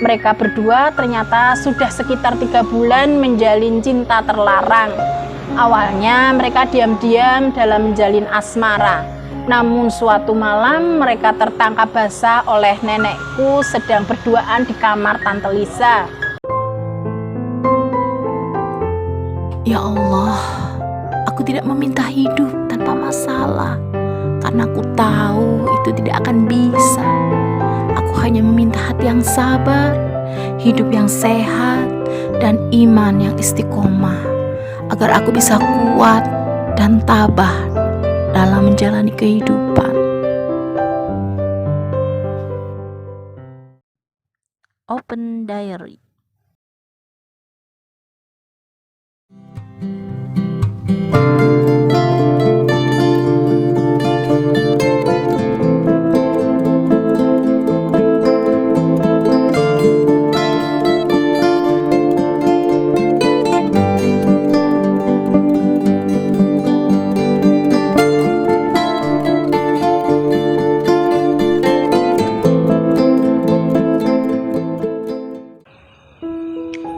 Mereka berdua ternyata sudah sekitar 3 bulan menjalin cinta terlarang. Awalnya mereka diam-diam dalam menjalin asmara. Namun suatu malam mereka tertangkap basah oleh nenekku sedang berduaan di kamar Tante Lisa. Ya Allah, aku tidak meminta hidup tanpa masalah, karena aku tahu itu tidak akan bisa. Aku hanya meminta hati yang sabar, hidup yang sehat, dan iman yang istiqomah, agar aku bisa kuat dan tabah dalam menjalani kehidupan. Open Diary.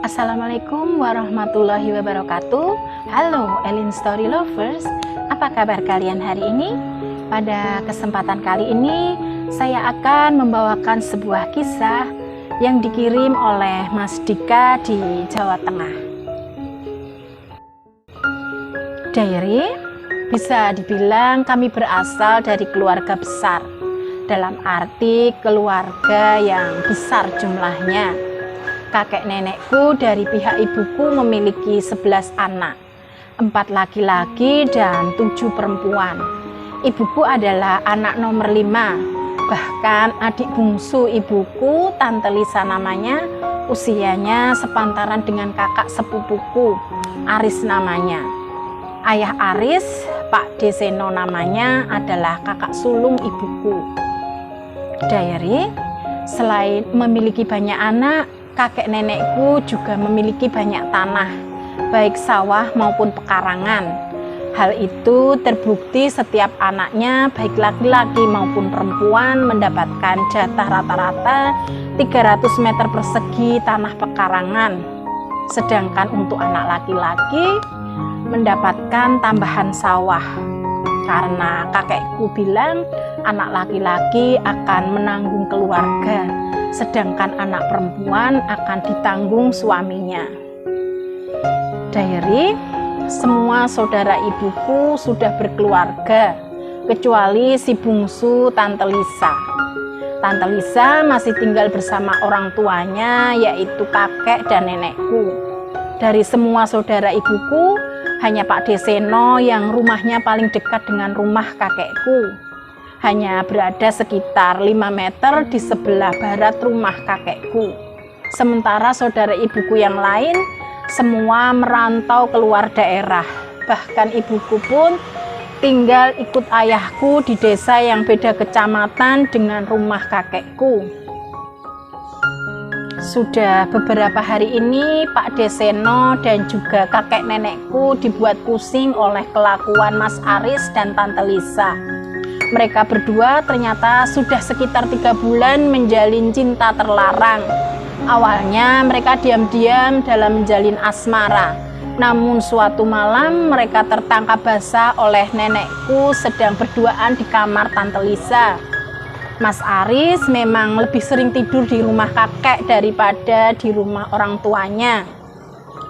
Assalamualaikum warahmatullahi wabarakatuh. Halo Elin Story Lovers, apa kabar kalian hari ini? Pada kesempatan kali ini saya akan membawakan sebuah kisah yang dikirim oleh Mas Dika di Jawa Tengah. Diary, bisa dibilang kami berasal dari keluarga besar, dalam arti keluarga yang besar jumlahnya. Kakek nenekku dari pihak ibuku memiliki 11 anak, 4 laki-laki dan 7 perempuan. Ibuku adalah anak nomor 5. Bahkan adik bungsu ibuku, Tante Lisa namanya, usianya sepantaran dengan kakak sepupuku, Aris namanya. Ayah Aris, Pak Deseno namanya, adalah kakak sulung ibuku. Diary, selain memiliki banyak anak, kakek nenekku juga memiliki banyak tanah, baik sawah maupun pekarangan. Hal itu terbukti setiap anaknya, baik laki-laki maupun perempuan, mendapatkan jatah rata-rata 300 meter persegi tanah pekarangan. Sedangkan untuk anak laki-laki mendapatkan tambahan sawah. Karena kakekku bilang anak laki-laki akan menanggung keluarga, sedangkan anak perempuan akan ditanggung suaminya. Diary, semua saudara ibuku sudah berkeluarga, kecuali si bungsu Tante Lisa. Tante Lisa masih tinggal bersama orang tuanya, yaitu kakek dan nenekku. Dari semua saudara ibuku, hanya Pak Deseno yang rumahnya paling dekat dengan rumah kakekku. Hanya berada sekitar 5 meter di sebelah barat rumah kakekku. Sementara saudara ibuku yang lain semua merantau keluar daerah. Bahkan ibuku pun tinggal ikut ayahku di desa yang beda kecamatan dengan rumah kakekku. Sudah beberapa hari ini Pak Deseno dan juga kakek nenekku dibuat pusing oleh kelakuan Mas Aris dan Tante Lisa. Mereka berdua ternyata sudah sekitar 3 bulan menjalin cinta terlarang. Awalnya mereka diam-diam dalam menjalin asmara. Namun suatu malam mereka tertangkap basah oleh nenekku sedang berduaan di kamar Tante Lisa. Mas Aris memang lebih sering tidur di rumah kakek daripada di rumah orang tuanya.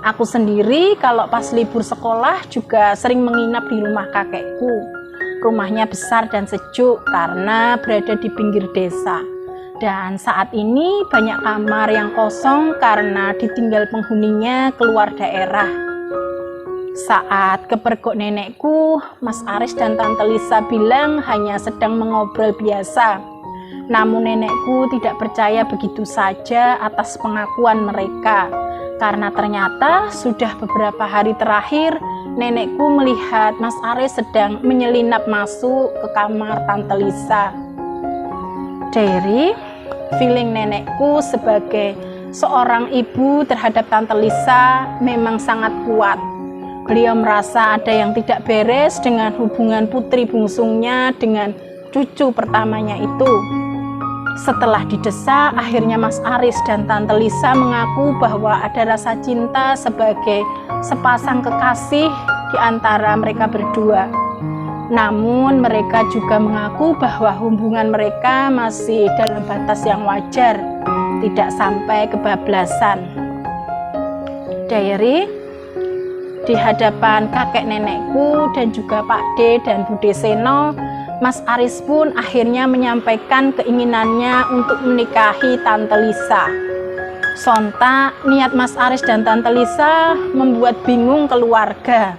Aku sendiri kalau pas libur sekolah juga sering menginap di rumah kakekku. Rumahnya besar dan sejuk karena berada di pinggir desa. Dan saat ini banyak kamar yang kosong karena ditinggal penghuninya keluar daerah. Saat kepergok nenekku, Mas Aris dan Tante Lisa bilang hanya sedang mengobrol biasa. Namun nenekku tidak percaya begitu saja atas pengakuan mereka. Karena ternyata sudah beberapa hari terakhir nenekku melihat Mas Aris sedang menyelinap masuk ke kamar Tante Lisa. Diary, feeling nenekku sebagai seorang ibu terhadap Tante Lisa memang sangat kuat. Beliau merasa ada yang tidak beres dengan hubungan putri bungsunya dengan cucu pertamanya itu. Setelah didesak, akhirnya Mas Aris dan Tante Lisa mengaku bahwa ada rasa cinta sebagai sepasang kekasih di antara mereka berdua. Namun mereka juga mengaku bahwa hubungan mereka masih dalam batas yang wajar, tidak sampai kebablasan. Diary, di hadapan kakek nenekku dan juga Pak D dan Bude Seno, Mas Aris pun akhirnya menyampaikan keinginannya untuk menikahi Tante Lisa. Sontak, niat Mas Aris dan Tante Lisa membuat bingung keluarga.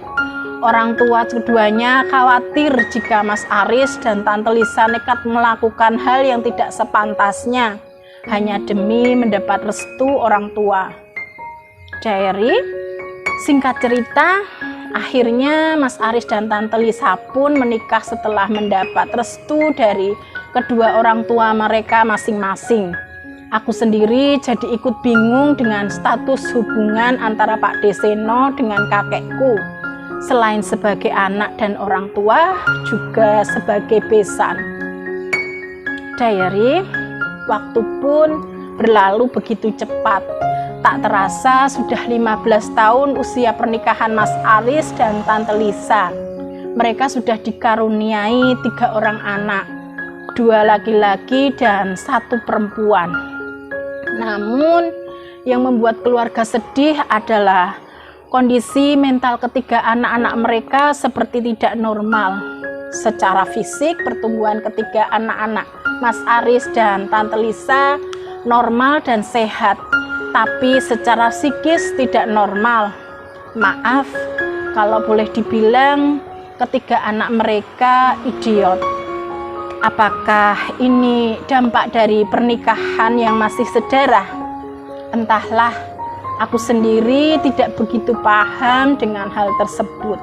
Orang tua keduanya khawatir jika Mas Aris dan Tante Lisa nekat melakukan hal yang tidak sepantasnya hanya demi mendapat restu orang tua. Diary, singkat cerita, akhirnya Mas Aris dan Tante Lisa pun menikah setelah mendapat restu dari kedua orang tua mereka masing-masing. Aku sendiri jadi ikut bingung dengan status hubungan antara Pak Deseno dengan kakekku. Selain sebagai anak dan orang tua, juga sebagai besan. Diary, waktu pun berlalu begitu cepat. Tak terasa sudah 15 tahun usia pernikahan Mas Aris dan Tante Lisa. Mereka sudah dikaruniai 3 orang anak, 2 laki-laki dan 1 perempuan. Namun yang membuat keluarga sedih adalah kondisi mental ketiga anak-anak mereka seperti tidak normal. Secara fisik, pertumbuhan ketiga anak-anak Mas Aris dan Tante Lisa normal dan sehat, tapi secara psikis tidak normal. Maaf kalau boleh dibilang ketiga anak mereka idiot. Apakah ini dampak dari pernikahan yang masih sedarah? Entahlah, aku sendiri tidak begitu paham dengan hal tersebut.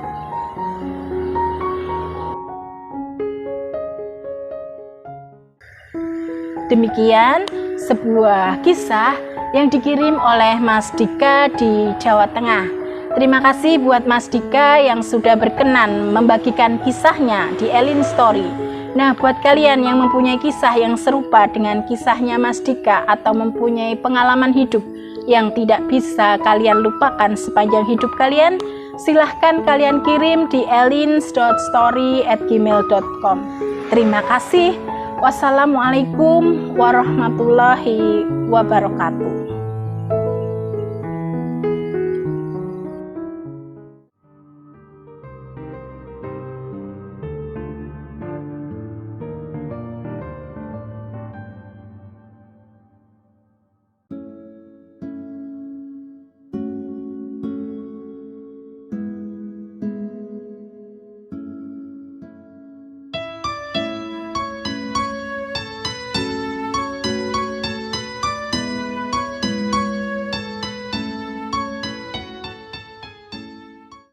Demikian sebuah kisah yang dikirim oleh Mas Dika di Jawa Tengah. Terima kasih buat Mas Dika yang sudah berkenan membagikan kisahnya di Elin Story. Nah, buat kalian yang mempunyai kisah yang serupa dengan kisahnya Mas Dika atau mempunyai pengalaman hidup yang tidak bisa kalian lupakan sepanjang hidup kalian, silahkan kalian kirim di elins.story@gmail.com. Terima kasih. Wassalamualaikum warahmatullahi wabarakatuh.